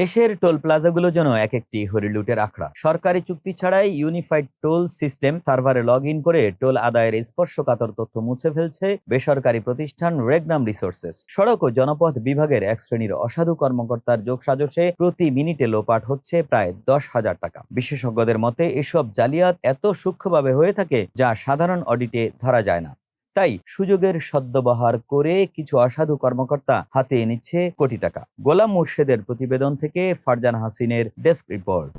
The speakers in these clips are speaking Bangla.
দেশের টোল প্লাজাগুলো যেন এক একটি হরিলুটের আখড়া। সরকারি চুক্তি ছাড়াই ইউনিফাইড টোল সিস্টেম সার্ভারে লগ ইন করে টোল আদায়ের স্পর্শকাতর তথ্য মুছে ফেলছে বেসরকারি প্রতিষ্ঠান রেগনাম রিসোর্সেস। সড়ক ও জনপথ বিভাগের এক শ্রেণীর অসাধু কর্মকর্তার যোগসাজশে প্রতি মিনিটে লোপাট হচ্ছে প্রায় 10,000 টাকা। বিশেষজ্ঞদের মতে এসব জালিয়াত এত সূক্ষ্মভাবে হয়ে থাকে যা সাধারণ অডিটে ধরা যায় না। তাই সুযোগের সদ্ব্যবহার করে কিছু অসাধু কর্মকর্তা হাতিয়ে নিচ্ছে কোটি টাকা। গোলাম মুর্শেদের প্রতিবেদন থেকে ফারজানা হাসিনের ডেস্ক রিপোর্ট।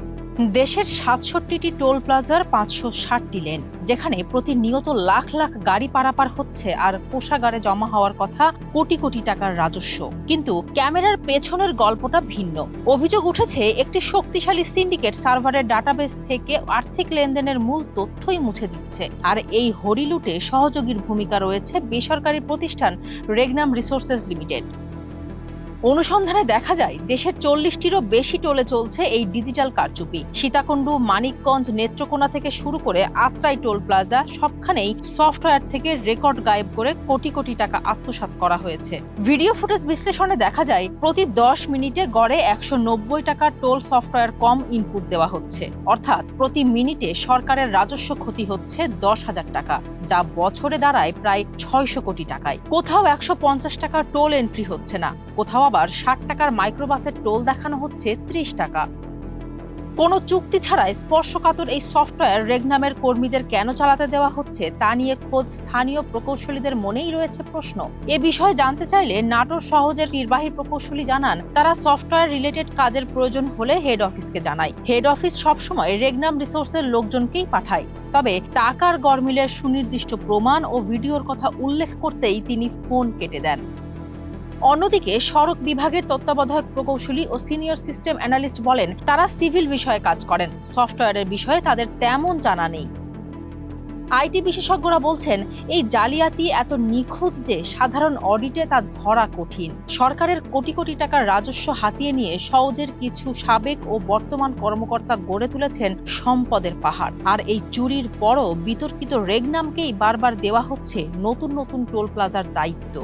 দেশের ৬৭টি টোল প্লাজার ৫৬০টি লেন, যেখানে প্রতিনিয়ত লাখ লাখ গাড়ি পারাপার হচ্ছে আর কোষাগারে জমা হওয়ার কথা কোটি কোটি টাকার রাজস্ব। কিন্তু ক্যামেরার পেছনের গল্পটা ভিন্ন। অভিযোগ উঠেছে একটি শক্তিশালী সিন্ডিকেট সার্ভারের ডাটাবেস থেকে আর্থিক লেনদেনের মূল তথ্যই মুছে দিচ্ছে। আর এই হরিলুটে সহযোগীর ভূমিকা রয়েছে বেসরকারি প্রতিষ্ঠান রেগনাম রিসোর্সেস লিমিটেড। অনুসন্ধানে দেখা যায় দেশের ৪০টিরও বেশি টোলে চলছে এই ডিজিটাল কারচুপি। সীতাকুণ্ড, মানিকগঞ্জ, নেত্রকোনা থেকে শুরু করে আত্রাই টোল প্লাজা সবখানেই সফটওয়্যার থেকে রেকর্ড গায়েব করে কোটি কোটি টাকা আত্মসাৎ করা হয়েছে। ভিডিও ফুটেজ বিশ্লেষণে দেখা যায় প্রতি ১০ মিনিটে গড়ে ১৯০ টাকার টোল সফটওয়্যার কম ইনপুট দেওয়া হচ্ছে। অর্থাৎ প্রতি মিনিটে সরকারের রাজস্ব ক্ষতি হচ্ছে ১০,০০০ টাকা, যা বছরে দাঁড়ায় প্রায় ৬০০ কোটি টাকায়। কোথাও ১৫০ টাকার টোল এন্ট্রি হচ্ছে না, কোথাও আবার ৬০ টাকার মাইক্রোবাসের টোল দেখানো হচ্ছে ৩০ টাকা। কোনো চুক্তি ছাড়াই স্পর্শকাতর এই সফটওয়্যার রেগনামের কর্মীদের কেন চালাতে দেওয়া হচ্ছে তা নিয়ে খোদ স্থানীয় প্রকৌশলীদের মনেই রয়েছে প্রশ্ন। এ বিষয়ে জানতে চাইলে নাটোর সহজের নির্বাহী প্রকৌশলী জানান, তারা সফটওয়্যার রিলেটেড কাজের প্রয়োজন হলে হেড অফিসকে জানায়। হেড অফিস সবসময় রেগনাম রিসোর্সের লোকজনকেই পাঠায়। তবে টাকার গরমিলের সুনির্দিষ্ট প্রমাণ ও ভিডিওর কথা উল্লেখ করতেই তিনি ফোন কেটে দেন। অন্যদিকে সড়ক বিভাগের তত্ত্বাবধায়ক প্রকৌশলী ও সিনিয়র সিস্টেম অ্যানালিস্ট বলেন, তারা সিভিল বিষয়ে কাজ করেন, সফটওয়্যারের বিষয়ে তাদের তেমন জানা নেই। আইটি বিশেষজ্ঞরা বলছেন, এই জালিয়াতি এত নিখুঁত যে সাধারণ অডিটে তা ধরা কঠিন। সরকারের কোটি কোটি টাকার রাজস্ব হাতিয়ে নিয়ে সওজের কিছু সাবেক ও বর্তমান কর্মকর্তা গড়ে তুলেছেন সম্পদের পাহাড়। আর এই চুরির পরও বিতর্কিত রেগনামকেই বারবার দেওয়া হচ্ছে নতুন নতুন টোল প্লাজার দায়িত্ব।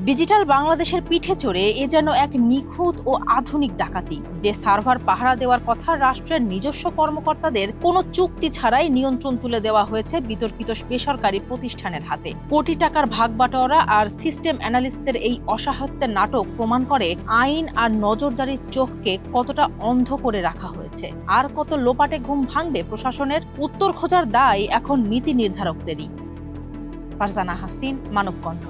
ডিজিটাল বাংলাদেশের পিঠে চড়ে এ যেন এক নিখুঁত ও আধুনিক ডাকাতি। যে সার্ভার পাহারা দেওয়ার কথা রাষ্ট্রের নিজস্ব কর্মকর্তাদের কোনো চুক্তি ছাড়াই নিয়ন্ত্রণ তুলে দেওয়া হয়েছে বিতর্কিত বেসরকারি প্রতিষ্ঠানের হাতে। কোটি টাকার ভাগবাটোয়ারা আর সিস্টেম অ্যানালিস্টদের এই অসাহত্যের নাটক প্রমাণ করে আইন আর নজরদারির চোখকে কতটা অন্ধ করে রাখা হয়েছে। আর কত লোপাটে ঘুম ভাঙবে প্রশাসনের, উত্তর খোঁজার দায় এখন নীতি নির্ধারকদেরই। ফারজানা হাসিন, মানবকণ্ঠ।